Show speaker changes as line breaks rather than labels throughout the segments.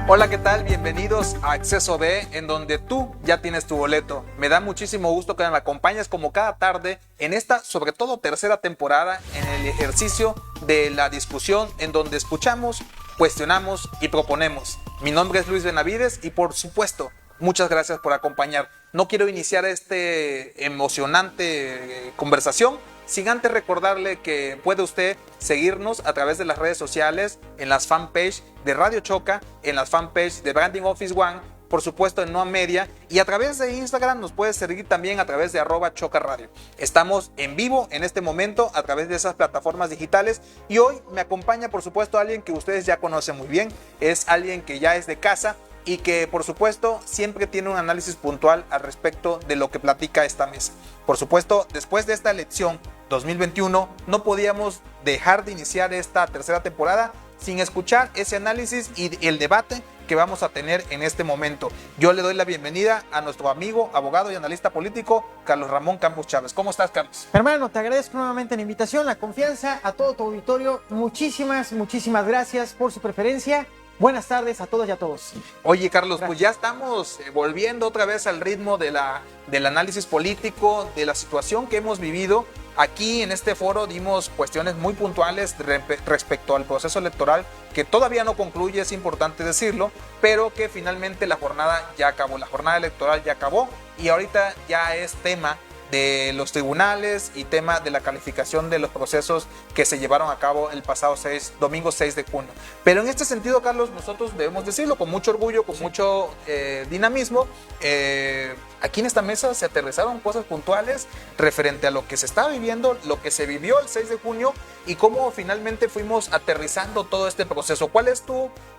Hola, ¿qué tal? Bienvenidos a Acceso B, en donde tú ya tienes tu boleto. Me da muchísimo gusto que me acompañes como cada tarde en esta, sobre todo, tercera temporada en el ejercicio de la discusión, en donde escuchamos, cuestionamos y proponemos. Mi nombre es Luis Benavides y, por supuesto, muchas gracias por acompañar. No quiero iniciar este emocionante conversación sin antes recordarle que puede usted seguirnos a través de las redes sociales, en las fanpage de Radio Choca, en las fanpage de Branding Office One, por supuesto en Noa Media, y a través de Instagram nos puede seguir también a través de @chocaradio. Estamos en vivo en este momento a través de esas plataformas digitales, y hoy me acompaña, por supuesto, alguien que ustedes ya conocen muy bien. Es alguien que ya es de casa y que, por supuesto, siempre tiene un análisis puntual al respecto de lo que platica esta mesa. Por supuesto, después de esta elección 2021, no podíamos dejar de iniciar esta tercera temporada sin escuchar ese análisis y el debate que vamos a tener en este momento. Yo le doy la bienvenida a nuestro amigo, abogado y analista político, Carlos Ramón Campos Chávez. ¿Cómo estás, Carlos?
Hermano, te agradezco nuevamente la invitación, la confianza, a todo tu auditorio. Muchísimas gracias por su preferencia. Buenas tardes a todos y a todos.
Oye, Carlos, pues ya estamos volviendo otra vez al ritmo del análisis político, de la situación que hemos vivido. Aquí en este foro dimos cuestiones muy puntuales respecto al proceso electoral, que todavía no concluye, es importante decirlo, pero que finalmente la jornada ya acabó, la jornada electoral ya acabó, y ahorita ya es tema de los tribunales y tema de la calificación de los procesos que se llevaron a cabo el pasado domingo 6 de junio. Pero en este sentido, Carlos, nosotros debemos decirlo con mucho orgullo, con mucho dinamismo. Aquí en esta mesa se aterrizaron cosas puntuales referente a lo que se está viviendo, lo que se vivió el 6 de junio y cómo finalmente fuimos aterrizando todo este proceso. ¿Cuál es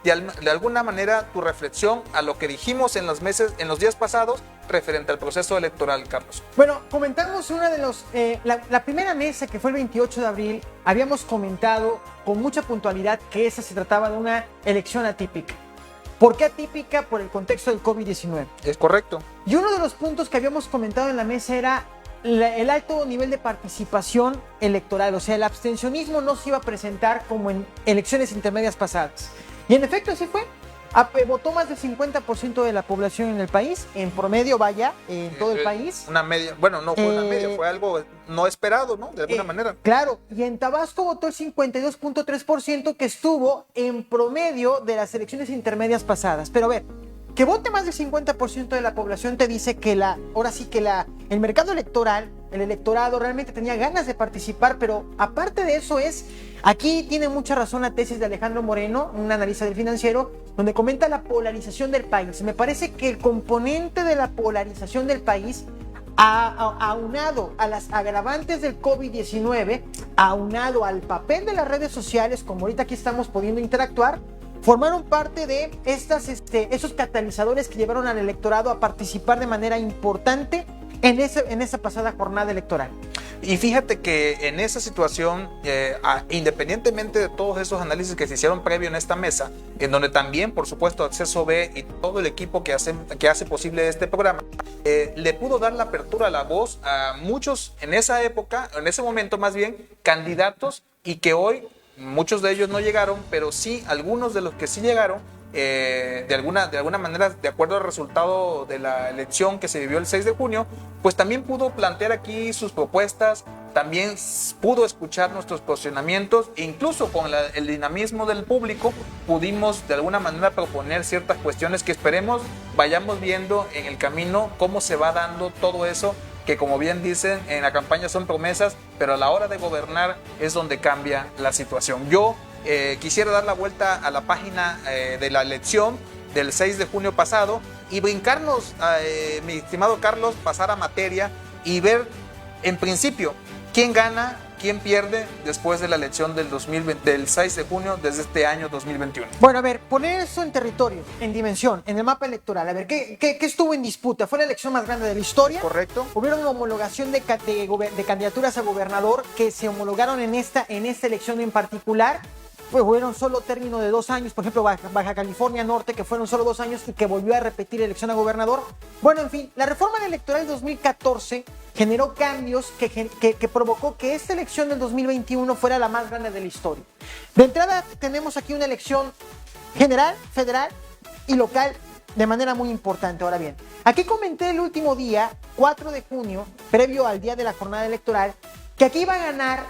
de alguna manera, tu reflexión a lo que dijimos en los días pasados referente al proceso electoral, Carlos?
Bueno, comentamos una de la primera mesa, que fue el 28 de abril, habíamos comentado con mucha puntualidad que esa se trataba de una elección atípica. ¿Por qué atípica? Por el contexto del COVID-19.
Es correcto.
Y uno de los puntos que habíamos comentado en la mesa era el alto nivel de participación electoral, o sea, el abstencionismo no se iba a presentar como en elecciones intermedias pasadas. Y en efecto así fue. Votó más del 50% de la población en el país, en promedio, en todo el país.
Una media, bueno, no fue una media, fue algo no esperado, ¿no? De alguna manera.
Claro, y en Tabasco votó el 52.3%, que estuvo en promedio de las elecciones intermedias pasadas. Pero a ver, que vote más del 50% de la población te dice que el mercado electoral, el electorado realmente tenía ganas de participar, pero aparte de eso aquí tiene mucha razón la tesis de Alejandro Moreno, un analista del Financiero, donde comenta la polarización del país. Me parece que el componente de la polarización del país, aunado a las agravantes del COVID-19, aunado al papel de las redes sociales, como ahorita aquí estamos pudiendo interactuar, formaron parte de esos catalizadores que llevaron al electorado a participar de manera importante en esa pasada jornada electoral.
Y fíjate que en esa situación, independientemente de todos esos análisis que se hicieron previo en esta mesa, en donde también, por supuesto, Acceso B y todo el equipo que hace posible este programa, le pudo dar la apertura a la voz a muchos en esa época, en ese momento más bien, candidatos, y que hoy muchos de ellos no llegaron, pero sí algunos de los que sí llegaron, de alguna manera, de acuerdo al resultado de la elección que se vivió el 6 de junio, pues también pudo plantear aquí sus propuestas, también pudo escuchar nuestros posicionamientos, e incluso con el dinamismo del público pudimos de alguna manera proponer ciertas cuestiones que esperemos vayamos viendo en el camino cómo se va dando todo eso, que como bien dicen en la campaña son promesas, pero a la hora de gobernar es donde cambia la situación. Yo quisiera dar la vuelta a la página de la elección del 6 de junio pasado y brincarnos, mi estimado Carlos, pasar a materia y ver en principio quién gana, quién pierde después de la elección del 6 de junio desde este año 2021.
Bueno, a ver, poner eso en territorio, en dimensión, en el mapa electoral. A ver, ¿qué estuvo en disputa? ¿Fue la elección más grande de la historia?
Correcto.
Hubieron una homologación de candidaturas a gobernador que se homologaron en esta elección en particular. Pues fueron solo término de 2 años, por ejemplo, Baja California Norte, que fueron solo 2 años y que volvió a repetir elección a gobernador. Bueno, en fin, la reforma electoral del 2014 generó cambios que provocó que esta elección del 2021 fuera la más grande de la historia. De entrada, tenemos aquí una elección general, federal, y local de manera muy importante. Ahora bien, aquí comenté el último día, 4 de junio, previo al día de la jornada electoral, que aquí iba a ganar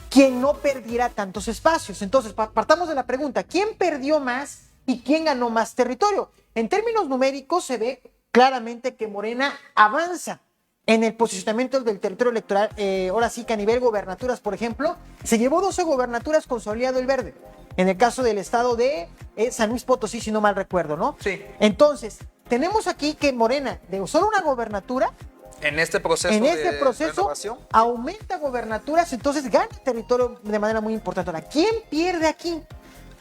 quien no perdiera tantos espacios. Entonces, partamos de la pregunta, ¿quién perdió más y quién ganó más territorio? En términos numéricos se ve claramente que Morena avanza en el posicionamiento del territorio electoral. Ahora sí que a nivel gobernaturas, por ejemplo, se llevó 12 gobernaturas con su aliado el Verde. En el caso del estado de San Luis Potosí, si no mal recuerdo, ¿no?
Sí.
Entonces, tenemos aquí que Morena, de solo una gobernatura,
En este proceso
renovación, aumenta gobernaturas, entonces gana territorio de manera muy importante. Ahora, ¿quién pierde aquí?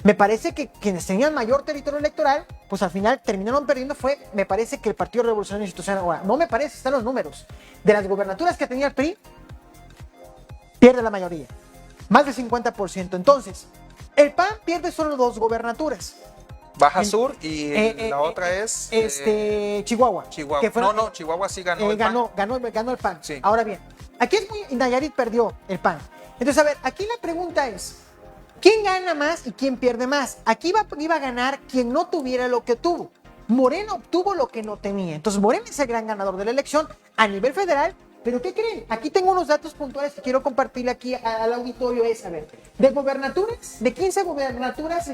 Me parece que quienes tenían mayor territorio electoral, pues al final terminaron perdiendo me parece que el Partido Revolucionario Institucional. Ahora, no me parece, están los números. De las gobernaturas que tenía el PRI, pierde la mayoría. Más del 50%. Entonces, el PAN pierde solo 2 gobernaturas.
Baja Sur y la otra es
Chihuahua.
Chihuahua. Chihuahua sí ganó el PAN.
Ganó el PAN.
Sí.
Ahora bien, aquí es muy... Nayarit perdió el PAN. Entonces, a ver, aquí la pregunta es, ¿quién gana más y quién pierde más? Aquí iba a ganar quien no tuviera lo que tuvo. Morena obtuvo lo que no tenía. Entonces, Morena es el gran ganador de la elección a nivel federal. ¿Pero qué creen? Aquí tengo unos datos puntuales que quiero compartir aquí al auditorio. A ver, de gobernaturas, de 15 gobernaturas,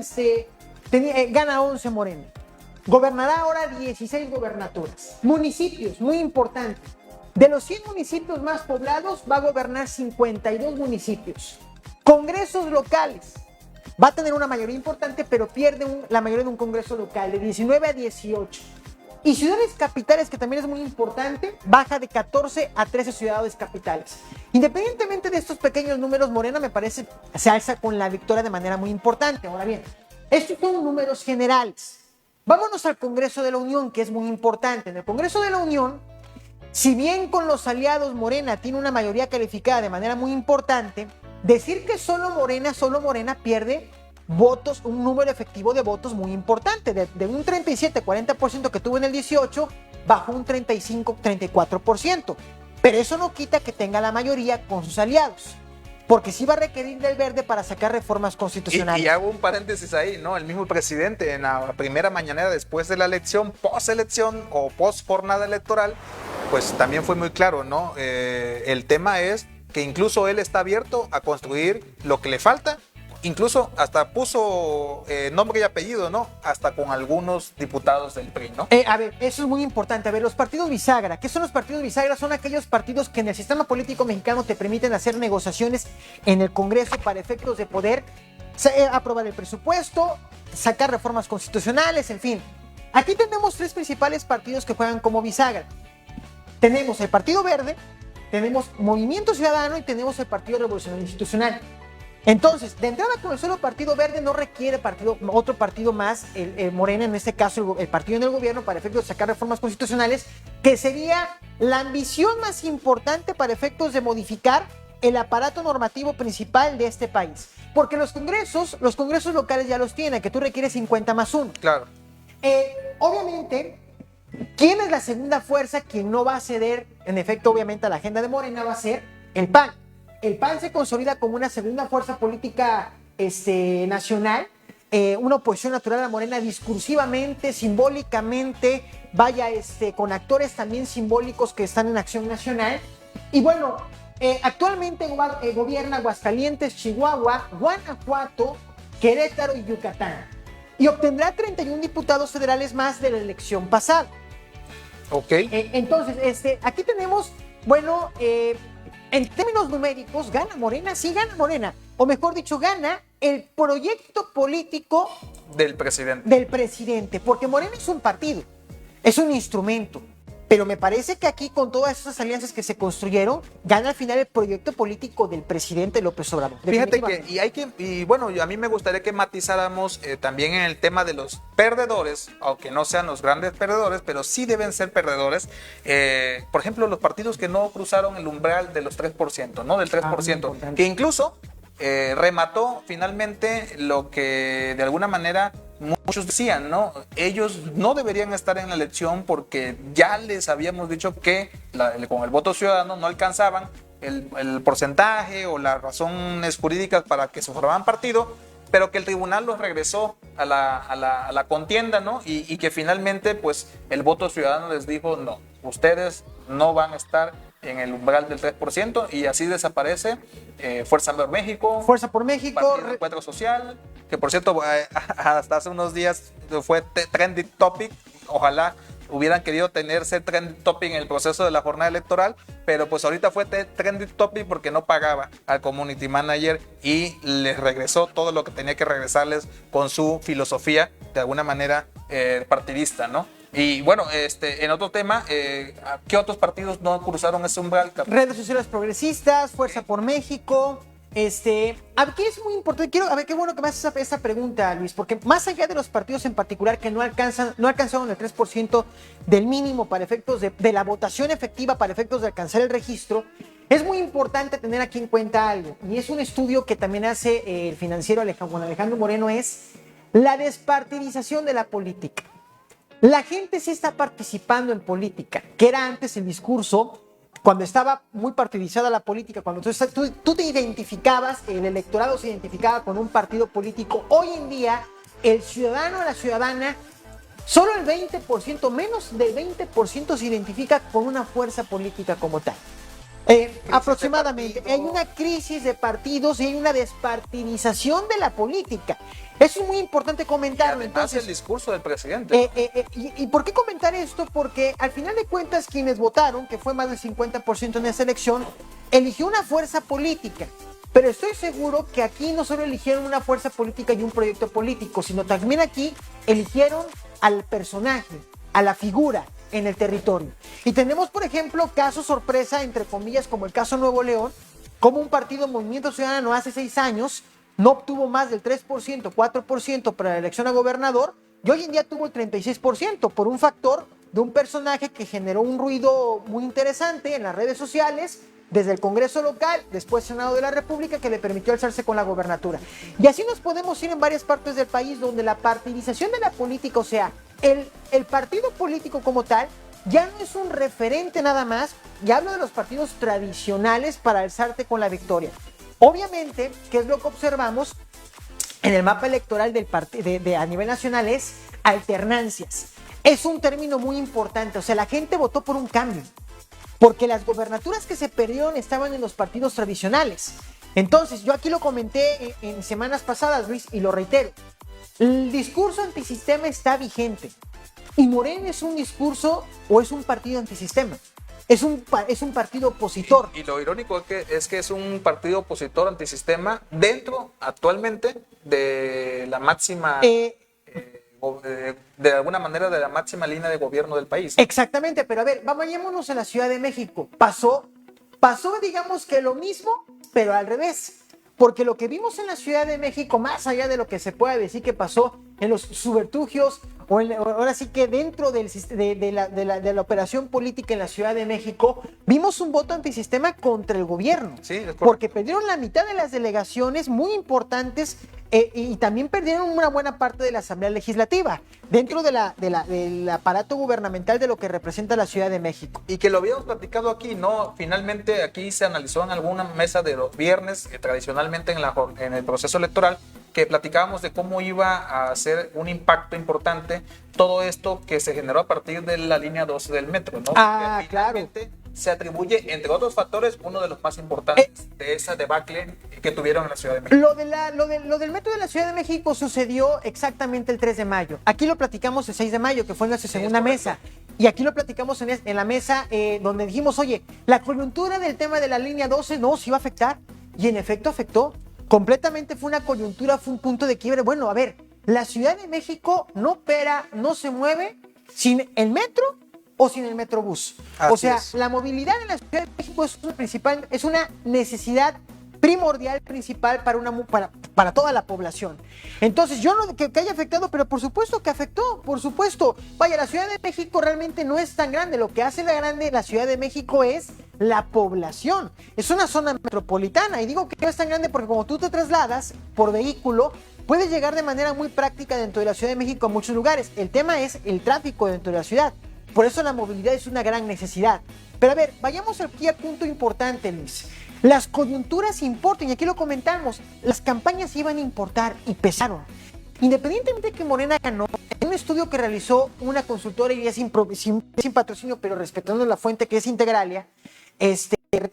gana 11 Morena. Gobernará ahora 16 gobernaturas. Municipios, muy importante. De los 100 municipios más poblados, va a gobernar 52 municipios. Congresos locales. Va a tener una mayoría importante, pero pierde la mayoría de un congreso local, de 19 a 18. Y ciudades capitales, que también es muy importante, baja de 14 a 13 ciudades capitales. Independientemente de estos pequeños números, Morena me parece se alza con la victoria de manera muy importante. Ahora bien, estos son números generales. Vámonos al Congreso de la Unión, que es muy importante. En el Congreso de la Unión, si bien con los aliados Morena tiene una mayoría calificada de manera muy importante, decir que solo Morena pierde votos, un número efectivo de votos muy importante, de un 37-40% que tuvo en el 18, bajó un 35-34%, pero eso no quita que tenga la mayoría con sus aliados, porque sí va a requerir del Verde para sacar reformas constitucionales.
Y hago un paréntesis ahí, ¿no? El mismo presidente en la primera mañanera después de la elección, post-elección o post-jornada electoral, pues también fue muy claro, ¿no? El tema es que incluso él está abierto a construir lo que le falta. Incluso hasta puso nombre y apellido, ¿no? Hasta con algunos diputados del PRI, ¿no?
A ver, eso es muy importante. A ver, los partidos bisagra. ¿Qué son los partidos bisagra? Son aquellos partidos que en el sistema político mexicano te permiten hacer negociaciones en el Congreso para efectos de poder aprobar el presupuesto, sacar reformas constitucionales, en fin. Aquí tenemos 3 principales partidos que juegan como bisagra. Tenemos el Partido Verde, tenemos Movimiento Ciudadano y tenemos el Partido Revolucionario Institucional. Entonces, de entrada con el solo Partido Verde no requiere otro partido más, el Morena, en este caso el partido en el gobierno, para efectos de sacar reformas constitucionales, que sería la ambición más importante para efectos de modificar el aparato normativo principal de este país. Porque los congresos locales ya los tienen, que tú requieres 50 más 1.
Claro.
Obviamente, ¿quién es la segunda fuerza? Quien no va a ceder, en efecto, obviamente, a la agenda de Morena va a ser el PAN. El PAN se consolida como una segunda fuerza política nacional, una oposición natural a Morena discursivamente, simbólicamente, con actores también simbólicos que están en acción nacional. Y bueno, actualmente gobierna Aguascalientes, Chihuahua, Guanajuato, Querétaro y Yucatán. Y obtendrá 31 diputados federales más de la elección pasada.
Ok.
Entonces, aquí tenemos, bueno, en términos numéricos, ¿gana Morena? Sí, gana Morena. O mejor dicho, gana el proyecto político
del presidente.
Porque Morena es un partido, es un instrumento. Pero me parece que aquí, con todas esas alianzas que se construyeron, gana al final el proyecto político del presidente López Obrador.
Fíjate que, bueno, a mí me gustaría que matizáramos también en el tema de los perdedores, aunque no sean los grandes perdedores, pero sí deben ser perdedores. Por ejemplo, los partidos que no cruzaron el umbral de los 3%, ¿no? Del 3%, que incluso remató finalmente lo que de alguna manera muchos decían, ¿no? Ellos no deberían estar en la elección porque ya les habíamos dicho que con el voto ciudadano no alcanzaban el porcentaje o las razones jurídicas para que se formaran partido, pero que el tribunal los regresó a la contienda, ¿no? Y que finalmente, pues, el voto ciudadano les dijo, no, ustedes no van a estar en el umbral del 3%, y así desaparece Fuerza por México.
Fuerza por México.
Partido Encuentro Social, que por cierto, hasta hace unos días fue trending topic. Ojalá hubieran querido tenerse trending topic en el proceso de la jornada electoral, pero pues ahorita fue trending topic porque no pagaba al community manager y les regresó todo lo que tenía que regresarles con su filosofía, de alguna manera partidista, ¿no? Y bueno, en otro tema, ¿qué otros partidos no cruzaron ese umbral?
Redes sociales progresistas, Fuerza por México. Aquí es muy importante, qué bueno que me haces esa pregunta, Luis, porque más allá de los partidos en particular que no alcanzaron el 3% del mínimo para efectos de la votación efectiva para efectos de alcanzar el registro, es muy importante tener aquí en cuenta algo, y es un estudio que también hace el financiero Alejandro Moreno, es la despartidización de la política. La gente sí está participando en política, que era antes el discurso. Cuando estaba muy partidizada la política, cuando tú te identificabas, el electorado se identificaba con un partido político. Hoy en día, el ciudadano o la ciudadana, solo el 20%, menos del 20% se identifica con una fuerza política como tal. Aproximadamente. Hay una crisis de partidos y hay una despartidización de la política. Eso es muy importante comentarlo.
Y además
entonces,
el discurso del presidente.
¿Y por qué comentar esto? Porque al final de cuentas quienes votaron, que fue más del 50% en esa elección, eligió una fuerza política. Pero estoy seguro que aquí no solo eligieron una fuerza política y un proyecto político, sino también aquí eligieron al personaje, a la figura en el territorio. Y tenemos, por ejemplo, casos sorpresa, entre comillas, como el caso Nuevo León, como un partido Movimiento Ciudadano hace 6 años no obtuvo más del 3%, 4% para la elección a gobernador, y hoy en día tuvo el 36% por un factor de un personaje que generó un ruido muy interesante en las redes sociales, desde el Congreso local, después Senado de la República, que le permitió alzarse con la gobernatura. Y así nos podemos ir en varias partes del país donde la partidización de la política, o sea, el partido político como tal, ya no es un referente nada más, y hablo de los partidos tradicionales para alzarte con la victoria. Obviamente, ¿qué es lo que observamos en el mapa electoral a nivel nacional? Es alternancias. Es un término muy importante, o sea, la gente votó por un cambio, porque las gobernaturas que se perdieron estaban en los partidos tradicionales. Entonces, yo aquí lo comenté en semanas pasadas, Luis, y lo reitero. El discurso antisistema está vigente. Y Morena es un discurso o es un partido antisistema. Es un partido opositor.
Y lo irónico es que es un partido opositor antisistema dentro actualmente de la máxima, de alguna manera, de la máxima línea de gobierno del país.
Exactamente, pero a ver, vayámonos a la Ciudad de México. Pasó, digamos que lo mismo, pero al revés. Porque lo que vimos en la Ciudad de México, más allá de lo que se pueda decir que pasó en los subterfugios, ahora sí que dentro de la operación política en la Ciudad de México, vimos un voto antisistema contra el gobierno. Sí, porque perdieron la mitad de las delegaciones muy importantes y también perdieron una buena parte de la Asamblea Legislativa dentro del aparato gubernamental de lo que representa la Ciudad de México.
Y que lo habíamos platicado aquí, ¿no? Finalmente aquí se analizó en alguna mesa de los viernes, tradicionalmente en el proceso electoral, que platicábamos de cómo iba a ser un impacto importante todo esto que se generó a partir de la línea 12 del metro, ¿no?
Ah,
claro. Se atribuye, entre otros factores, uno de los más importantes de esa debacle que tuvieron en la Ciudad de México.
Lo del metro de la Ciudad de México sucedió exactamente el 3 de mayo. Aquí lo platicamos el 6 de mayo, que fue en nuestra segunda mesa. Y aquí lo platicamos en la mesa donde dijimos, oye, la coyuntura del tema de la línea 12 no se iba a afectar. Y en efecto afectó. Completamente fue una coyuntura, fue un punto de quiebre. Bueno, a ver, la Ciudad de México no opera, no se mueve sin el metro o sin el metrobús. O sea, la movilidad en la Ciudad de México es una necesidad primordial, principal para toda la población. Entonces, yo no que haya afectado, pero por supuesto que afectó, por supuesto. Vaya, la Ciudad de México realmente no es tan grande. Lo que hace la Ciudad de México es la población. Es una zona metropolitana, y digo que no es tan grande porque como tú te trasladas por vehículo, puedes llegar de manera muy práctica dentro de la Ciudad de México a muchos lugares. El tema es el tráfico dentro de la ciudad. Por eso la movilidad es una gran necesidad. Pero a ver, vayamos aquí al punto importante, Luis. Las coyunturas importan, y aquí lo comentamos, las campañas iban a importar y pesaron. Independientemente de que Morena ganó, en un estudio que realizó una consultora, y es sin patrocinio, pero respetando la fuente que es Integralia,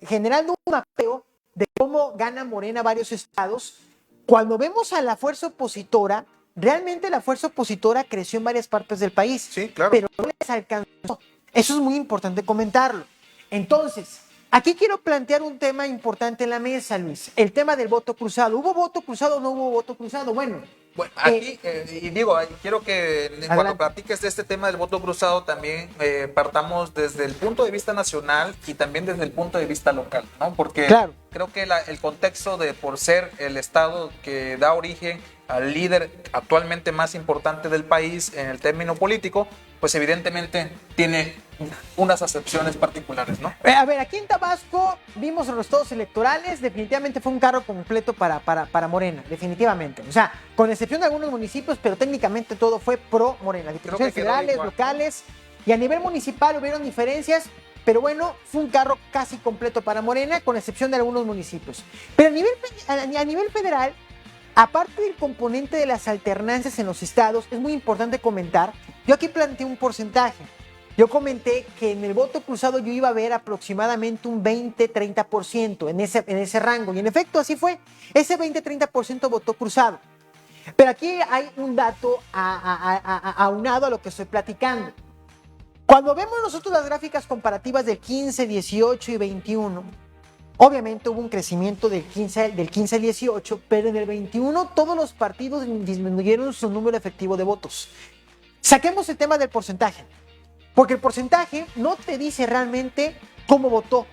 generando un mapeo de cómo gana Morena varios estados. Cuando vemos a la fuerza opositora, realmente la fuerza opositora creció en varias partes del país,
Sí, claro.
pero no les alcanzó. Eso es muy importante comentarlo. Entonces, aquí quiero plantear un tema importante en la mesa, Luis. El tema del voto cruzado. ¿Hubo voto cruzado o no hubo voto cruzado? Bueno,
aquí, y digo, quiero que cuando platiques de este tema del voto cruzado también partamos desde el punto de vista nacional y también desde el punto de vista local, ¿no? Porque claro, creo que el contexto de por ser el estado que da origen al líder actualmente más importante del país en el término político, pues evidentemente tiene unas acepciones particulares, ¿no?
A ver, aquí en Tabasco vimos los resultados electorales, definitivamente fue un carro completo para Morena, definitivamente. O sea, con excepción de algunos municipios, pero técnicamente todo fue pro Morena. Diputaciones federales, locales, y a nivel municipal hubieron diferencias, pero bueno, fue un carro casi completo para Morena, con excepción de algunos municipios. Pero a nivel federal, aparte del componente de las alternancias en los estados, es muy importante comentar, yo aquí planteé un porcentaje. Yo comenté que en el voto cruzado yo iba a ver aproximadamente un 20-30% en ese rango. Y en efecto así fue. Ese 20-30% votó cruzado. Pero aquí hay un dato aunado a lo que estoy platicando. Cuando vemos nosotros las gráficas comparativas del 15, 18 y 21, obviamente hubo un crecimiento del 15 al 18, pero en el 21 todos los partidos disminuyeron su número efectivo de votos. Saquemos el tema del porcentaje. Porque el porcentaje no te dice realmente cómo votó.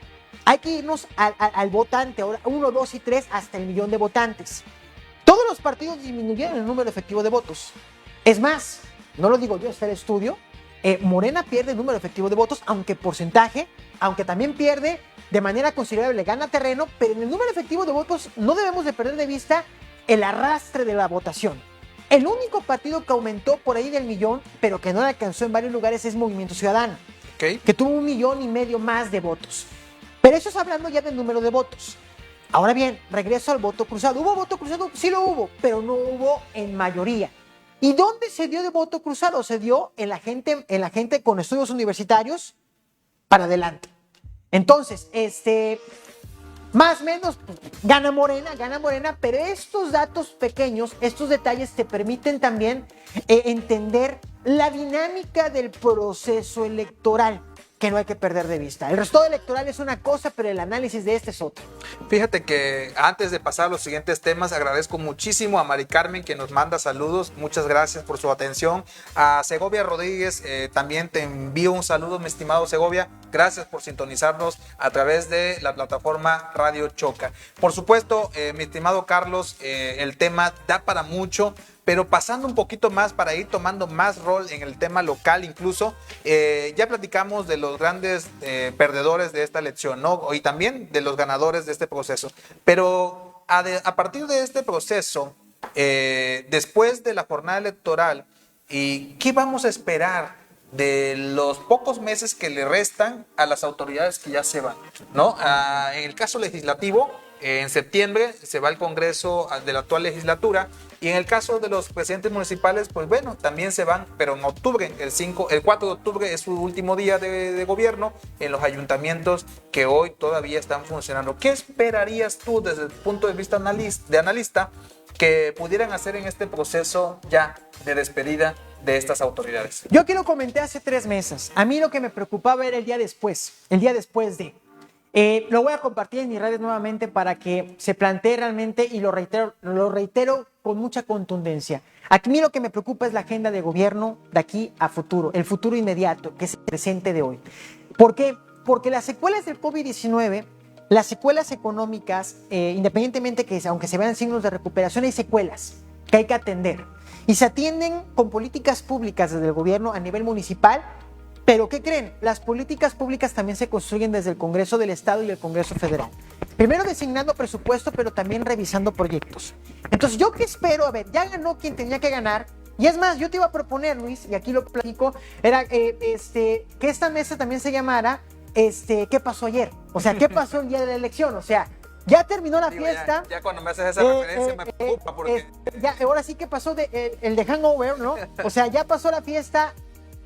Hay que irnos al votante, ahora 1, 2 y 3 hasta el millón de votantes. Todos los partidos disminuyeron el número efectivo de votos. Es más, no lo digo yo, está el estudio, Morena pierde el número efectivo de votos, aunque porcentaje, aunque también pierde de manera considerable, gana terreno, pero en el número efectivo de votos no debemos de perder de vista el arrastre de la votación. El único partido que aumentó por ahí del millón, pero que no le alcanzó en varios lugares, es Movimiento Ciudadano, que tuvo 1,5 millones más de votos. Pero eso es hablando ya del número de votos. Ahora bien, regreso al voto cruzado. ¿Hubo voto cruzado? Sí lo hubo, pero no hubo en mayoría. ¿Y dónde se dio de voto cruzado? Se dio en la gente con estudios universitarios para adelante. Entonces, más o menos gana Morena, pero estos datos pequeños, estos detalles te permiten también entender la dinámica del proceso electoral, que no hay que perder de vista. El resultado electoral es una cosa, pero el análisis de es otra.
Fíjate que antes de pasar a los siguientes temas, agradezco muchísimo a Mari Carmen, que nos manda saludos. Muchas gracias por su atención. A Segovia Rodríguez, también te envío un saludo, mi estimado Segovia. Gracias por sintonizarnos a través de la plataforma Radio Choca. Por supuesto, mi estimado Carlos, el tema da para mucho, pero pasando un poquito más para ir tomando más rol en el tema local incluso, ya platicamos de los grandes perdedores de esta elección, ¿no? Y también de los ganadores de este proceso. Pero a partir de este proceso, después de la jornada electoral, ¿qué vamos a esperar de los pocos meses que le restan a las autoridades que ya se van, ¿no? En el caso legislativo, en septiembre se va al Congreso de la actual legislatura, y en el caso de los presidentes municipales, pues bueno, también se van, pero en octubre, el 4 de octubre es su último día de gobierno en los ayuntamientos que hoy todavía están funcionando. ¿Qué esperarías tú desde el punto de vista de analista que pudieran hacer en este proceso ya de despedida de estas autoridades?
Yo aquí lo comenté hace 3 meses. A mí lo que me preocupaba era el día después de. Lo voy a compartir en mis redes nuevamente para que se plantee realmente, y lo reitero con mucha contundencia. A mí lo que me preocupa es la agenda de gobierno de aquí a futuro, el futuro inmediato, que es el presente de hoy. ¿Por qué? Porque las secuelas del COVID-19, las secuelas económicas, independientemente que aunque se vean signos de recuperación, hay secuelas que hay que atender. Y se atienden con políticas públicas desde el gobierno a nivel municipal. Pero ¿qué creen? Las políticas públicas también se construyen desde el Congreso del Estado y el Congreso Federal. Primero designando presupuesto, pero también revisando proyectos. Entonces, ¿yo qué espero? A ver, ya ganó quien tenía que ganar. Y es más, yo te iba a proponer, Luis, y aquí lo platico, era que esta mesa también se llamara ¿qué pasó ayer? O sea, ¿qué pasó el día de la elección? O sea, Ya terminó la
Digo,
fiesta.
ya cuando me haces esa referencia me preocupa porque...
Ya, ahora sí que pasó el de hangover, ¿no? O sea, ya pasó la fiesta.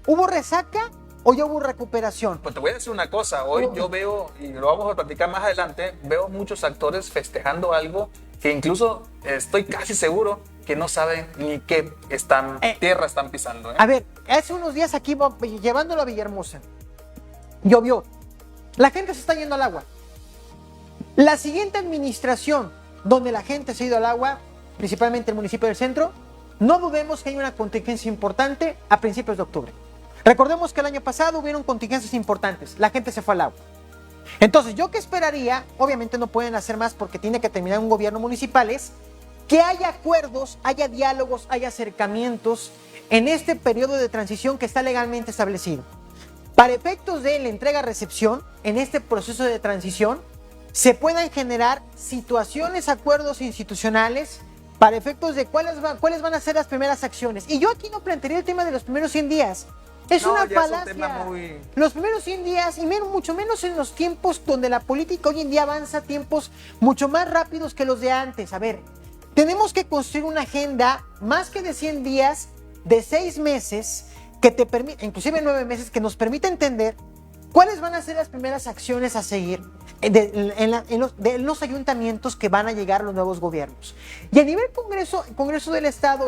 ¿Hubo resaca o ya hubo recuperación?
Pues te voy a decir una cosa, hoy yo veo, y lo vamos a platicar más adelante, veo muchos actores festejando algo que incluso estoy casi seguro que no saben ni qué tierra están pisando.
A ver, hace unos días aquí, llevándolo a Villahermosa, llovió. La gente se está yendo al agua. La siguiente administración, donde la gente se ha ido al agua, principalmente el municipio del centro, no dudemos que hay una contingencia importante a principios de octubre. Recordemos que el año pasado hubieron contingencias importantes, la gente se fue al agua. Entonces, ¿yo qué esperaría? Obviamente no pueden hacer más porque tiene que terminar un gobierno municipal, es que haya acuerdos, haya diálogos, haya acercamientos en este periodo de transición que está legalmente establecido. Para efectos de la entrega-recepción, en este proceso de transición, se puedan generar situaciones, acuerdos institucionales para efectos de cuáles van a ser las primeras acciones. Y yo aquí no plantearía el tema de los primeros 100 días. Es una falacia. Es un tema muy... Los primeros 100 días, y mucho menos en los tiempos donde la política hoy en día avanza a tiempos mucho más rápidos que los de antes. A ver, tenemos que construir una agenda más que de 100 días, de 6 meses, que te permite, inclusive 9 meses, que nos permita entender cuáles van a ser las primeras acciones a seguir en los ayuntamientos que van a llegar los nuevos gobiernos. Y a nivel Congreso del Estado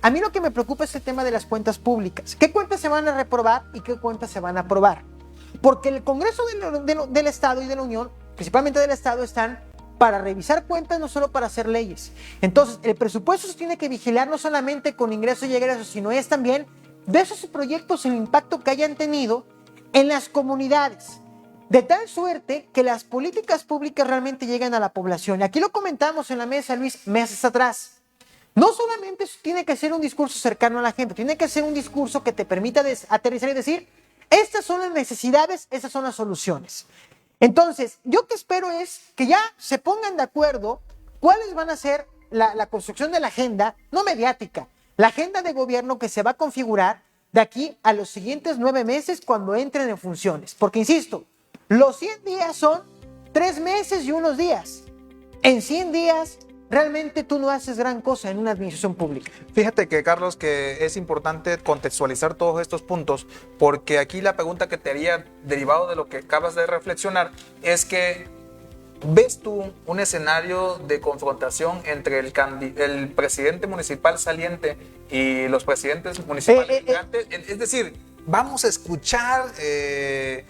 a mí lo que me preocupa es el tema de las cuentas públicas. ¿Qué cuentas se van a reprobar y qué cuentas se van a aprobar? Porque el Congreso del Estado y de la Unión, principalmente del Estado, están para revisar cuentas, no solo para hacer leyes. Entonces, el presupuesto se tiene que vigilar no solamente con ingresos y egresos, sino es también de esos proyectos, el impacto que hayan tenido en las comunidades, de tal suerte que las políticas públicas realmente lleguen a la población. Y aquí lo comentamos en la mesa, Luis, meses atrás. No solamente tiene que ser un discurso cercano a la gente, tiene que ser un discurso que te permita aterrizar y decir, estas son las necesidades, estas son las soluciones. Entonces, yo que espero es que ya se pongan de acuerdo cuáles van a ser la construcción de la agenda, no mediática, la agenda de gobierno que se va a configurar de aquí a los siguientes 9 meses cuando entren en funciones. Porque, insisto, los 100 días son 3 meses y unos días. En 100 días, realmente tú no haces gran cosa en una administración pública.
Fíjate que, Carlos, que es importante contextualizar todos estos puntos, porque aquí la pregunta que te haría, derivado de lo que acabas de reflexionar, es que ¿ves tú un escenario de confrontación entre el presidente municipal saliente y los presidentes municipales gigantes? Es decir, vamos a escuchar de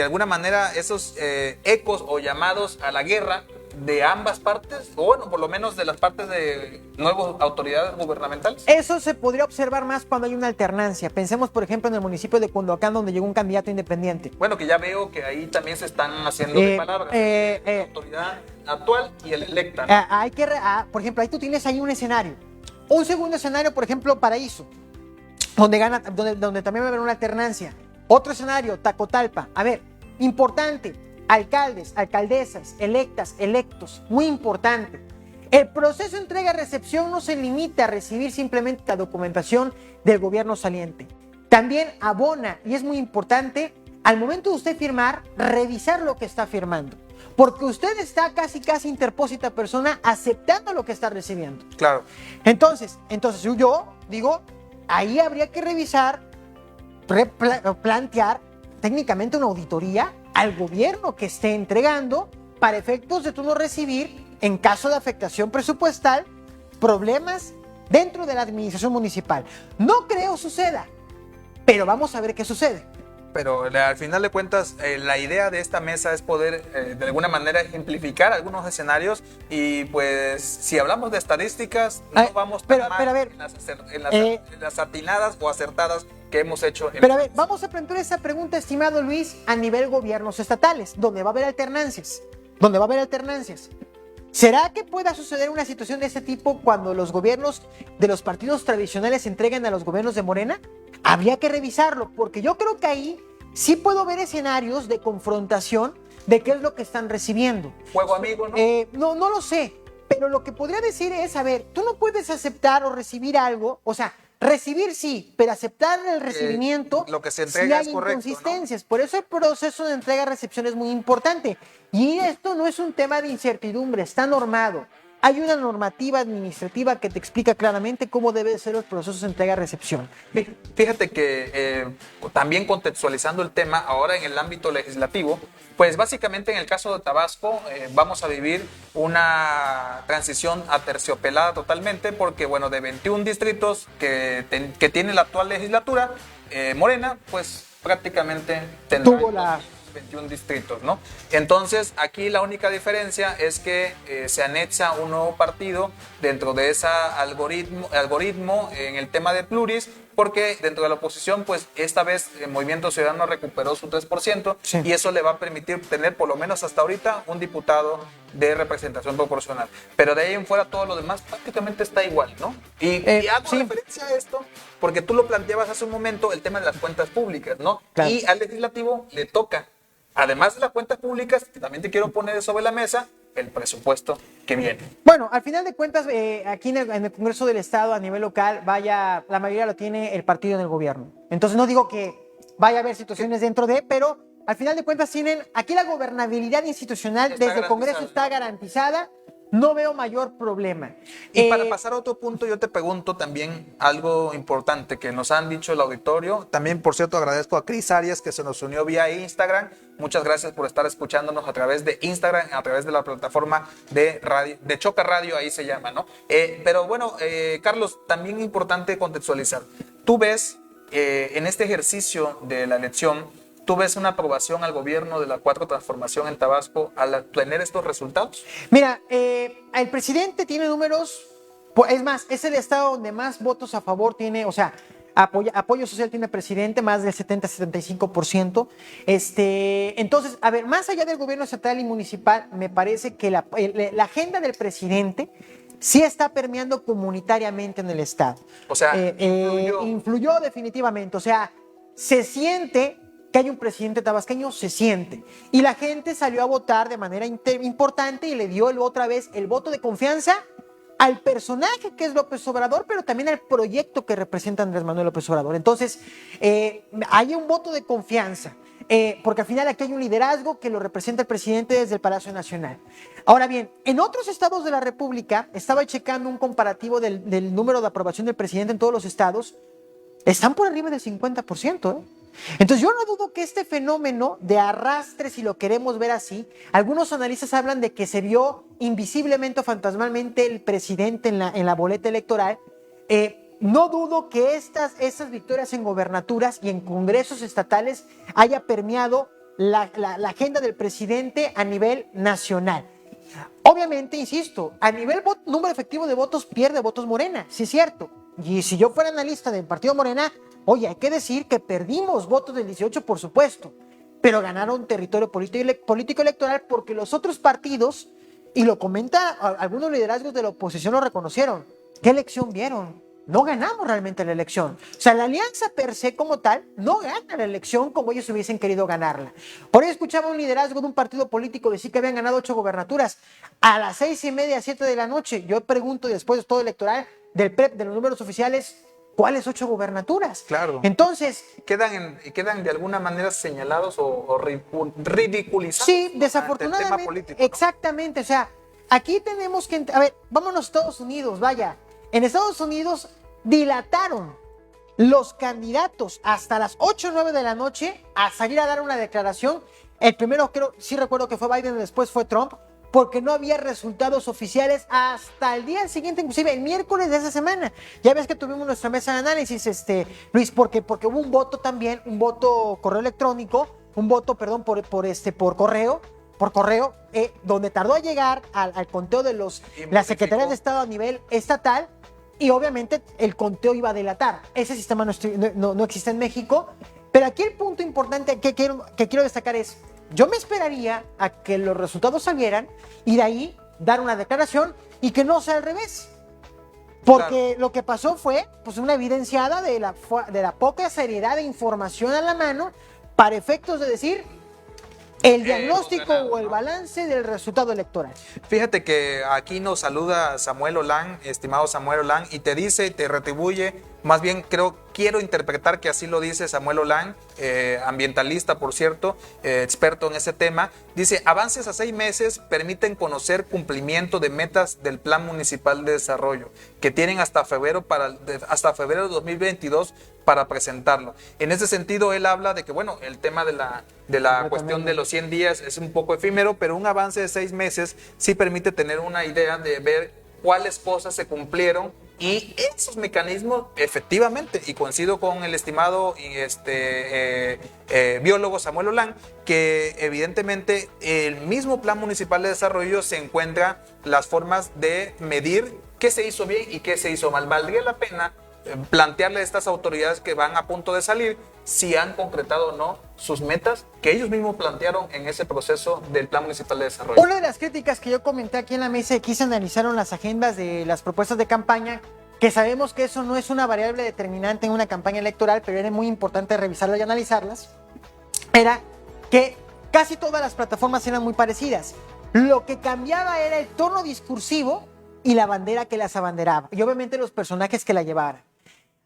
alguna manera, esos ecos o llamados a la guerra de ambas partes, o bueno, por lo menos de las partes de nuevas autoridades gubernamentales.
Eso se podría observar más cuando hay una alternancia. Pensemos, por ejemplo, en el municipio de Cunduacán, donde llegó un candidato independiente.
Bueno, que ya veo que ahí también se están haciendo de palabras. La autoridad actual y el electa, ¿no?
Por ejemplo, ahí tú tienes ahí un escenario. Un segundo escenario, por ejemplo, Paraíso, donde también va a haber una alternancia. Otro escenario, Tacotalpa. A ver, importante. Alcaldes, alcaldesas, electas, electos, muy importante. El proceso de entrega-recepción no se limita a recibir simplemente la documentación del gobierno saliente. También abona, y es muy importante, al momento de usted firmar, revisar lo que está firmando. Porque usted está casi interpósita persona aceptando lo que está recibiendo.
Claro.
Entonces yo digo, ahí habría que revisar, plantear técnicamente una auditoría al gobierno que esté entregando para efectos de tú no recibir, en caso de afectación presupuestal, problemas dentro de la administración municipal. No creo suceda, pero vamos a ver qué sucede.
Pero al final de cuentas, la idea de esta mesa es poder, de alguna manera, ejemplificar algunos escenarios y pues, si hablamos de estadísticas, no vamos tan mal en las atinadas o acertadas que hemos hecho.
Pero a ver, vamos a plantear esa pregunta, estimado Luis, a nivel gobiernos estatales, donde va a haber alternancias. ¿Será que pueda suceder una situación de este tipo cuando los gobiernos de los partidos tradicionales se entreguen a los gobiernos de Morena? Habría que revisarlo, porque yo creo que ahí sí puedo ver escenarios de confrontación de qué es lo que están recibiendo.
Fuego amigo, ¿no?
No lo sé, pero lo que podría decir es, a ver, tú no puedes aceptar o recibir algo, o sea, recibir sí, pero aceptar el recibimiento,
lo que se
sí
entrega
hay
es correcto,
inconsistencias. Por eso el proceso de entrega-recepción es muy importante. Y esto no es un tema de incertidumbre, está normado. Hay una normativa administrativa que te explica claramente cómo deben ser los procesos de entrega-recepción.
Fíjate que también contextualizando el tema ahora en el ámbito legislativo, pues básicamente en el caso de Tabasco vamos a vivir una transición aterciopelada totalmente porque, bueno, de 21 distritos que tiene la actual legislatura, Morena, pues prácticamente tendrá 21 distritos, ¿no? Entonces, aquí la única diferencia es que se anexa un nuevo partido dentro de ese algoritmo en el tema de pluris, porque dentro de la oposición, pues esta vez el Movimiento Ciudadano recuperó su 3%, sí, y eso le va a permitir tener por lo menos hasta ahorita un diputado de representación proporcional. Pero de ahí en fuera todo lo demás prácticamente está igual, ¿no? Y hago referencia a esto porque tú lo planteabas hace un momento, el tema de las cuentas públicas, ¿no? Claro. Y al legislativo le toca, además de las cuentas públicas, que también te quiero poner sobre la mesa, el presupuesto que viene.
Bueno, al final de cuentas, aquí en el Congreso del Estado a nivel local, la mayoría lo tiene el partido en el gobierno. Entonces no digo que vaya a haber situaciones dentro de, pero al final de cuentas aquí la gobernabilidad institucional desde el Congreso está garantizada. No veo mayor problema.
Y para pasar a otro punto, yo te pregunto también algo importante que nos han dicho el auditorio. También, por cierto, agradezco a Cris Arias que se nos unió vía Instagram. Muchas gracias por estar escuchándonos a través de Instagram, a través de la plataforma de radio, de Choca Radio, ahí se llama, ¿no? Pero bueno, Carlos, también importante contextualizar. Tú ves en este ejercicio de la elección, ¿tú ves una aprobación al gobierno de la Cuarta Transformación en Tabasco al tener estos resultados?
Mira, el presidente tiene números, es más, es el estado donde más votos a favor tiene, o sea, apoyo social tiene el presidente, más del 70-75%. Entonces, a ver, más allá del gobierno estatal y municipal, me parece que la agenda del presidente sí está permeando comunitariamente en el estado.
O sea,
influyó definitivamente, o sea, se siente que hay un presidente tabasqueño, se siente. Y la gente salió a votar de manera importante y le dio otra vez el voto de confianza al personaje que es López Obrador, pero también al proyecto que representa Andrés Manuel López Obrador. Entonces, hay un voto de confianza, porque al final aquí hay un liderazgo que lo representa el presidente desde el Palacio Nacional. Ahora bien, en otros estados de la República, estaba checando un comparativo del número de aprobación del presidente en todos los estados, están por arriba del 50%, ¿eh? Entonces yo no dudo que este fenómeno de arrastre, si lo queremos ver así, algunos analistas hablan de que se vio invisiblemente o fantasmalmente el presidente en la boleta electoral. No dudo que estas victorias en gobernaturas y en congresos estatales haya permeado la agenda del presidente a nivel nacional. Obviamente, insisto, a nivel número efectivo de votos pierde votos Morena, sí es cierto. Y si yo fuera analista del partido Morena, oye, hay que decir que perdimos votos del 18, por supuesto, pero ganaron territorio político electoral porque los otros partidos, y lo comenta algunos liderazgos de la oposición, lo reconocieron. ¿Qué elección vieron? No ganamos realmente la elección. O sea, la alianza per se como tal no gana la elección como ellos hubiesen querido ganarla. Por ahí escuchaba un liderazgo de un partido político decir que habían ganado 8 gobernaturas a las 6:30, 7 de la noche. Yo pregunto, después de todo electoral, del PREP, de los números oficiales, ¿cuáles 8 gobernaturas?
Claro.
Entonces,
quedan de alguna manera señalados o ridiculizados.
Sí, desafortunadamente.
El tema político, ¿no?
Exactamente. O sea, aquí tenemos que. A ver, vámonos a Estados Unidos, vaya. En Estados Unidos dilataron los candidatos hasta las 8 o 9 de la noche a salir a dar una declaración. El primero, sí recuerdo que fue Biden, después fue Trump, porque no había resultados oficiales hasta el día siguiente, inclusive el miércoles de esa semana. Ya ves que tuvimos nuestra mesa de análisis, Luis, porque hubo un voto también, un voto correo electrónico, un voto, perdón, por correo, donde tardó a llegar al conteo de las secretarías de Estado a nivel estatal, y obviamente el conteo iba a delatar. Ese sistema no existe en México, pero aquí el punto importante que quiero destacar es, yo me esperaría a que los resultados salieran y de ahí dar una declaración y que no sea al revés. Porque claro, lo que pasó fue pues una evidenciada de la poca seriedad de información a la mano para efectos de decir el diagnóstico o el balance del resultado electoral.
Fíjate que aquí nos saluda Samuel Olán, estimado Samuel Olán, y te dice, te retribuye más bien quiero interpretar que así lo dice Samuel Olan, ambientalista, por cierto, experto en ese tema. Dice, avances a 6 meses permiten conocer cumplimiento de metas del Plan Municipal de Desarrollo, que tienen hasta febrero de 2022 para presentarlo. En ese sentido, él habla de que, bueno, el tema de la cuestión de los 100 días es un poco efímero, pero un avance de 6 meses sí permite tener una idea de ver cuáles cosas se cumplieron y esos mecanismos efectivamente, y coincido con el estimado biólogo Samuel Olan, que evidentemente el mismo Plan Municipal de Desarrollo se encuentra las formas de medir qué se hizo bien y qué se hizo mal. Valdría la pena plantearle a estas autoridades que van a punto de salir si han concretado o no sus metas que ellos mismos plantearon en ese proceso del Plan Municipal de Desarrollo.
Una de las críticas que yo comenté aquí en la mesa y que se analizaron las agendas de las propuestas de campaña, que sabemos que eso no es una variable determinante en una campaña electoral, pero era muy importante revisarlas y analizarlas, era que casi todas las plataformas eran muy parecidas. Lo que cambiaba era el tono discursivo y la bandera que las abanderaba, y obviamente los personajes que la llevaran.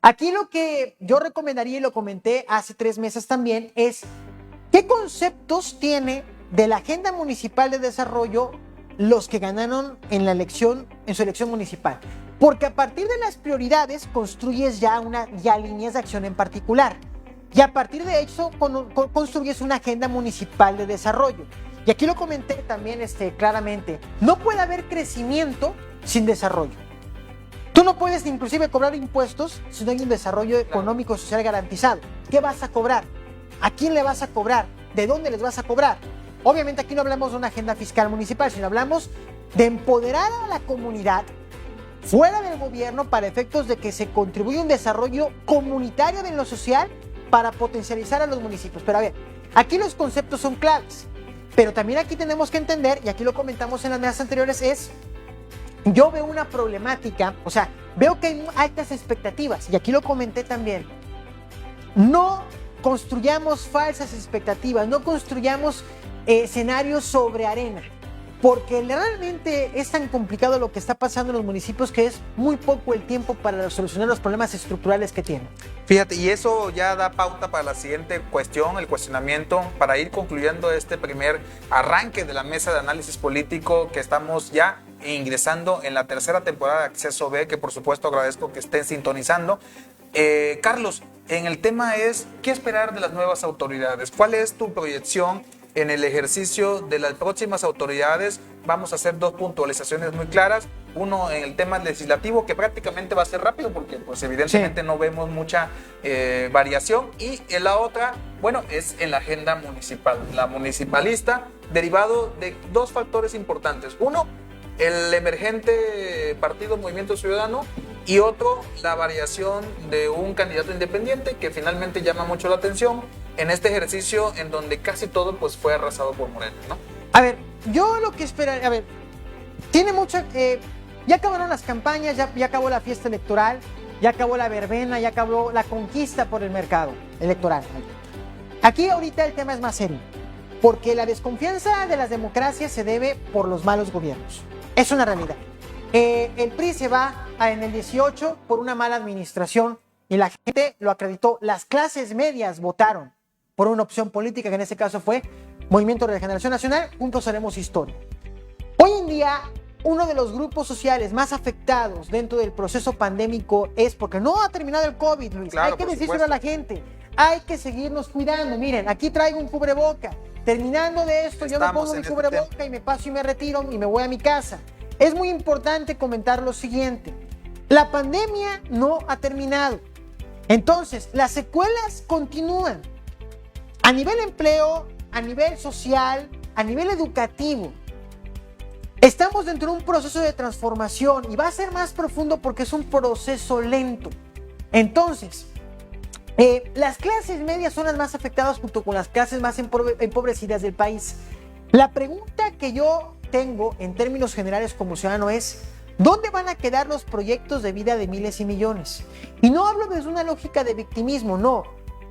Aquí lo que yo recomendaría, y lo comenté hace 3 meses también, es qué conceptos tiene de la agenda municipal de desarrollo los que ganaron en su elección municipal. Porque a partir de las prioridades construyes ya líneas de acción en particular. Y a partir de eso construyes una agenda municipal de desarrollo. Y aquí lo comenté también claramente. No puede haber crecimiento sin desarrollo. Tú no puedes inclusive cobrar impuestos si no hay un desarrollo económico y social garantizado. ¿Qué vas a cobrar? ¿A quién le vas a cobrar? ¿De dónde les vas a cobrar? Obviamente aquí no hablamos de una agenda fiscal municipal, sino hablamos de empoderar a la comunidad fuera del gobierno para efectos de que se contribuya a un desarrollo comunitario de lo social para potencializar a los municipios. Pero a ver, aquí los conceptos son claves, pero también aquí tenemos que entender, y aquí lo comentamos en las mesas anteriores, yo veo una problemática, o sea, veo que hay altas expectativas, y aquí lo comenté también. No construyamos falsas expectativas, no construyamos escenarios sobre arena, porque realmente es tan complicado lo que está pasando en los municipios que es muy poco el tiempo para solucionar los problemas estructurales que tienen.
Fíjate, y eso ya da pauta para la siguiente cuestión, el cuestionamiento, para ir concluyendo este primer arranque de la mesa de análisis político que estamos ya ingresando en la 3ª temporada de Acceso B, que por supuesto agradezco que estén sintonizando. Carlos, en el tema es, ¿qué esperar de las nuevas autoridades? ¿Cuál es tu proyección en el ejercicio de las próximas autoridades? Vamos a hacer 2 puntualizaciones muy claras. Uno en el tema legislativo, que prácticamente va a ser rápido porque pues evidentemente no vemos mucha variación. Y en la otra, bueno, es en la agenda municipal, la municipalista, derivado de 2 factores importantes. Uno, el emergente partido Movimiento Ciudadano, y otro, la variación de un candidato independiente que finalmente llama mucho la atención en este ejercicio en donde casi todo pues fue arrasado por Moreno, ¿no?
A ver, yo lo que espero, tiene mucho, ya acabaron las campañas, ya acabó la fiesta electoral, ya acabó la verbena, ya acabó la conquista por el mercado electoral. Aquí ahorita el tema es más serio, porque la desconfianza de las democracias se debe por los malos gobiernos. Es una realidad. El PRI se va en el 18 por una mala administración y la gente lo acreditó. Las clases medias votaron por una opción política que en este caso fue Movimiento de Regeneración Nacional, Juntos Haremos Historia. Hoy en día, uno de los grupos sociales más afectados dentro del proceso pandémico es porque no ha terminado el COVID, Luis. Claro, hay que decírselo a la gente. Hay que seguirnos cuidando. Miren, aquí traigo un cubreboca. Terminando de esto, yo me pongo mi cubreboca y me paso y me retiro y me voy a mi casa. Es muy importante comentar lo siguiente. La pandemia no ha terminado. Entonces, las secuelas continúan. A nivel empleo, a nivel social, a nivel educativo. Estamos dentro de un proceso de transformación y va a ser más profundo porque es un proceso lento. Entonces, las clases medias son las más afectadas junto con las clases más empobrecidas del país. La pregunta que yo tengo en términos generales como ciudadano es, ¿dónde van a quedar los proyectos de vida de miles y millones? Y no hablo desde una lógica de victimismo, no.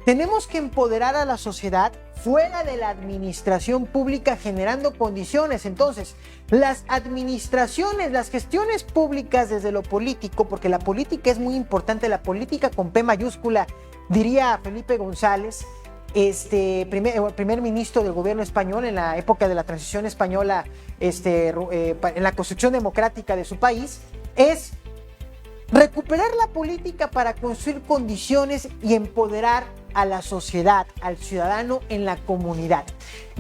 tenemos que empoderar a la sociedad fuera de la administración pública generando condiciones. Entonces, las administraciones, las gestiones públicas desde lo político, porque la política es muy importante, la política con P mayúscula, diría Felipe González, primer ministro del gobierno español en la época de la transición española, en la construcción democrática de su país, es recuperar la política para construir condiciones y empoderar a la sociedad, al ciudadano en la comunidad.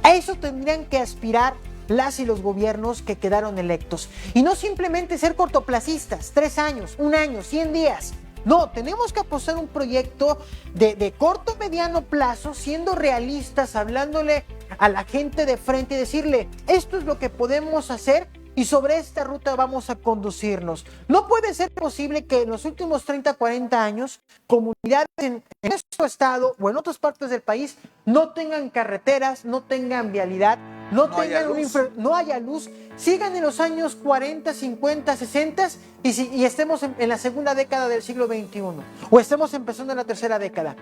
A eso tendrían que aspirar las y los gobiernos que quedaron electos. Y no simplemente ser cortoplacistas, 3 años, 1 año, 100 días. No, tenemos que apostar un proyecto de corto, mediano plazo, siendo realistas, hablándole a la gente de frente y decirle, esto es lo que podemos hacer y sobre esta ruta vamos a conducirnos. No puede ser posible que en los últimos 30, 40 años, comunidades en nuestro estado o en otras partes del país no tengan carreteras, no tengan vialidad, no haya luz, sigan en los años 40, 50, 60 y estemos en la segunda década del siglo XXI o estemos empezando en la tercera década.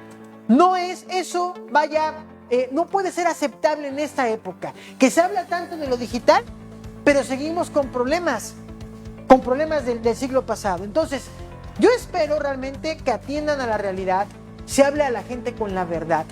No es eso, no puede ser aceptable en esta época, que se habla tanto de lo digital, pero seguimos con problemas del siglo pasado. Entonces, yo espero realmente que atiendan a la realidad, se hable a la gente con la verdad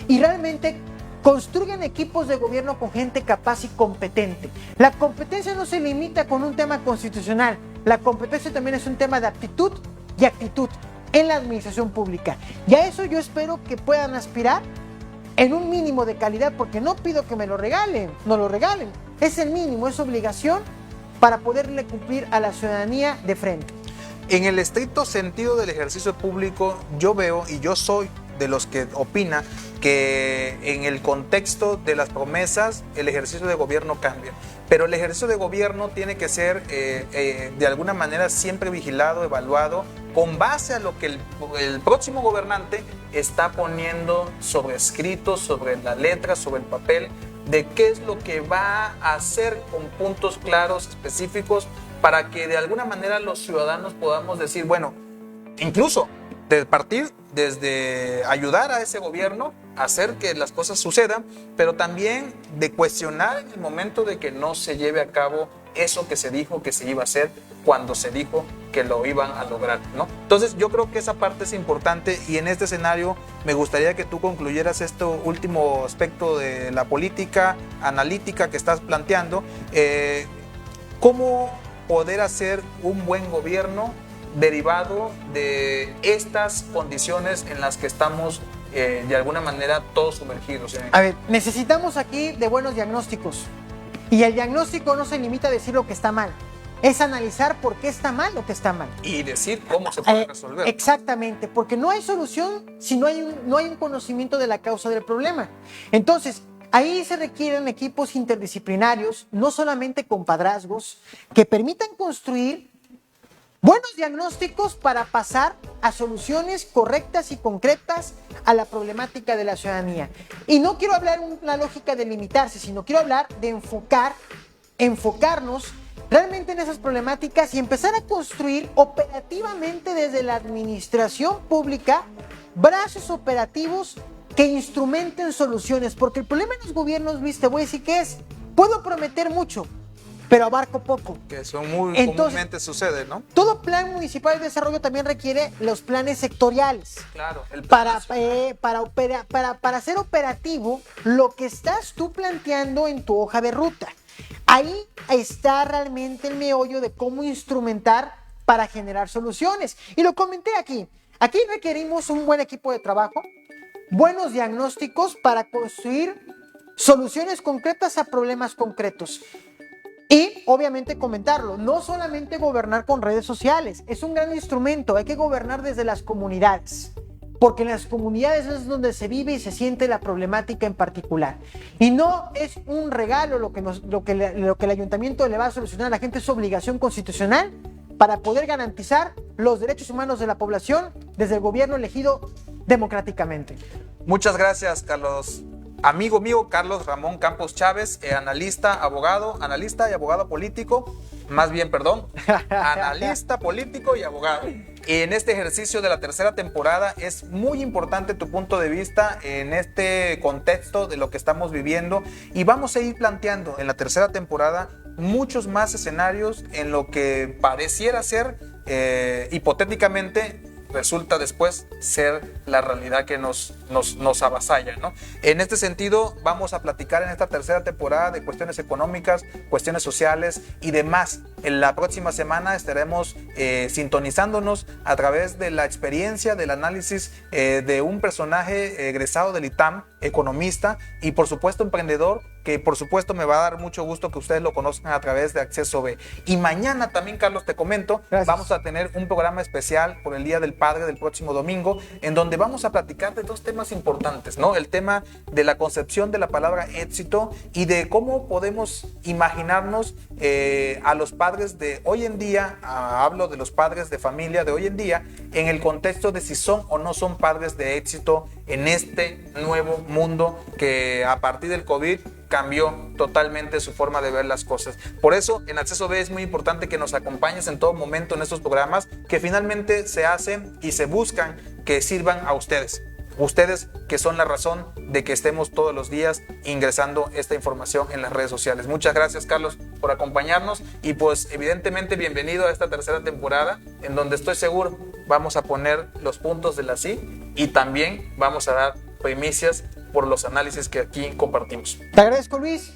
y realmente construyan equipos de gobierno con gente capaz y competente. La competencia no se limita con un tema constitucional, la competencia también es un tema de aptitud y actitud en la administración pública. Y a eso yo espero que puedan aspirar en un mínimo de calidad, porque no pido que me lo regalen, no lo regalen. Es el mínimo, es obligación para poderle cumplir a la ciudadanía de frente.
En el estricto sentido del ejercicio público, yo veo y yo soy de los que opina que en el contexto de las promesas el ejercicio de gobierno cambia, pero el ejercicio de gobierno tiene que ser de alguna manera siempre vigilado, evaluado con base a lo que el próximo gobernante está poniendo sobre escrito, sobre la letra, sobre el papel, de qué es lo que va a hacer con puntos claros, específicos, para que de alguna manera los ciudadanos podamos decir, bueno, incluso de partir desde ayudar a ese gobierno a hacer que las cosas sucedan, pero también de cuestionar en el momento de que no se lleve a cabo eso que se dijo que se iba a hacer cuando se dijo que lo iban a lograr, ¿no? Entonces yo creo que esa parte es importante y en este escenario me gustaría que tú concluyeras este último aspecto de la política analítica que estás planteando, cómo poder hacer un buen gobierno derivado de estas condiciones en las que estamos de alguna manera todos sumergidos.
A ver, necesitamos aquí de buenos diagnósticos y el diagnóstico no se limita a decir lo que está mal, es analizar por qué está mal lo que está mal.
Y decir cómo se puede resolver.
Exactamente, porque no hay solución si no hay un conocimiento de la causa del problema. Entonces, ahí se requieren equipos interdisciplinarios, no solamente compadrazgos, que permitan construir buenos diagnósticos para pasar a soluciones correctas y concretas a la problemática de la ciudadanía. Y no quiero hablar en una lógica de limitarse, sino quiero hablar de enfocarnos realmente en esas problemáticas y empezar a construir operativamente desde la administración pública brazos operativos que instrumenten soluciones, porque el problema en los gobiernos, Luis, te voy a decir que es, puedo prometer mucho, pero abarco poco.
Que eso comúnmente sucede, ¿no?
Todo plan municipal de desarrollo también requiere los planes sectoriales.
Claro.
Para ser operativo, lo que estás tú planteando en tu hoja de ruta. Ahí está realmente el meollo de cómo instrumentar para generar soluciones. Y lo comenté aquí. Aquí requerimos un buen equipo de trabajo, buenos diagnósticos para construir soluciones concretas a problemas concretos. Y obviamente comentarlo, no solamente gobernar con redes sociales, es un gran instrumento, hay que gobernar desde las comunidades, porque en las comunidades es donde se vive y se siente la problemática en particular. Y no es un regalo lo que el ayuntamiento le va a solucionar a la gente, es obligación constitucional para poder garantizar los derechos humanos de la población desde el gobierno elegido democráticamente.
Muchas gracias, Carlos amigo mío Carlos Ramón Campos Chávez, analista y abogado político, más bien, perdón, analista político y abogado. En este ejercicio de la tercera temporada es muy importante tu punto de vista en este contexto de lo que estamos viviendo, y vamos a ir planteando en la tercera temporada muchos más escenarios en lo que pareciera ser hipotéticamente resulta después ser la realidad que nos avasalla, ¿no? En este sentido, vamos a platicar en esta tercera temporada de cuestiones económicas, cuestiones sociales y demás. En la próxima semana estaremos sintonizándonos a través de la experiencia, del análisis de un personaje egresado del ITAM, economista y por supuesto emprendedor, que por supuesto me va a dar mucho gusto que ustedes lo conozcan a través de Acceso B. Y mañana también, Carlos, te comento, vamos a tener un programa especial por el Día del Padre del próximo domingo, en donde vamos a platicar de dos temas importantes, ¿no? El tema de la concepción de la palabra éxito y de cómo podemos imaginarnos a los padres de hoy en día, hablo de los padres de familia de hoy en día, en el contexto de si son o no son padres de éxito en este nuevo mundo que a partir del COVID cambió totalmente su forma de ver las cosas. Por eso en Acceso B es muy importante que nos acompañes en todo momento en estos programas que finalmente se hacen y se buscan que sirvan a ustedes. Ustedes que son la razón de que estemos todos los días ingresando esta información en las redes sociales. Muchas gracias, Carlos, por acompañarnos y pues evidentemente bienvenido a esta tercera temporada en donde estoy seguro vamos a poner los puntos de la I y también vamos a dar primicias por los análisis que aquí compartimos.
Te agradezco, Luis.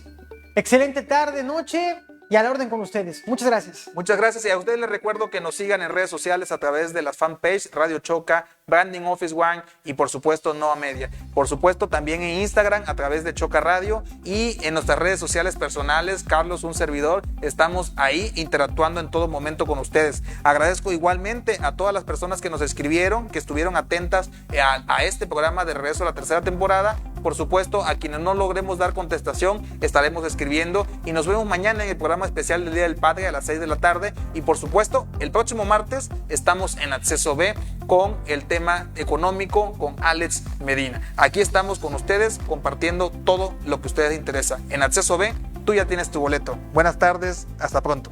Excelente tarde, noche y a la orden con ustedes. Muchas gracias.
Muchas gracias, y a ustedes les recuerdo que nos sigan en redes sociales a través de las fanpage Radio Choca, Branding Office One y por supuesto Noa Media. Por supuesto también en Instagram a través de Choca Radio y en nuestras redes sociales personales, Carlos, un servidor, estamos ahí interactuando en todo momento con ustedes. Agradezco igualmente a todas las personas que nos escribieron, que estuvieron atentas a este programa de regreso a la tercera temporada. Por supuesto, a quienes no logremos dar contestación, estaremos escribiendo y nos vemos mañana en el programa especial del Día del Padre a las 6 de la tarde. Y por supuesto, el próximo martes estamos en Acceso B con el tema económico con Alex Medina. Aquí estamos con ustedes compartiendo todo lo que a ustedes les interesa. En Acceso B, tú ya tienes tu boleto. Buenas tardes, hasta pronto.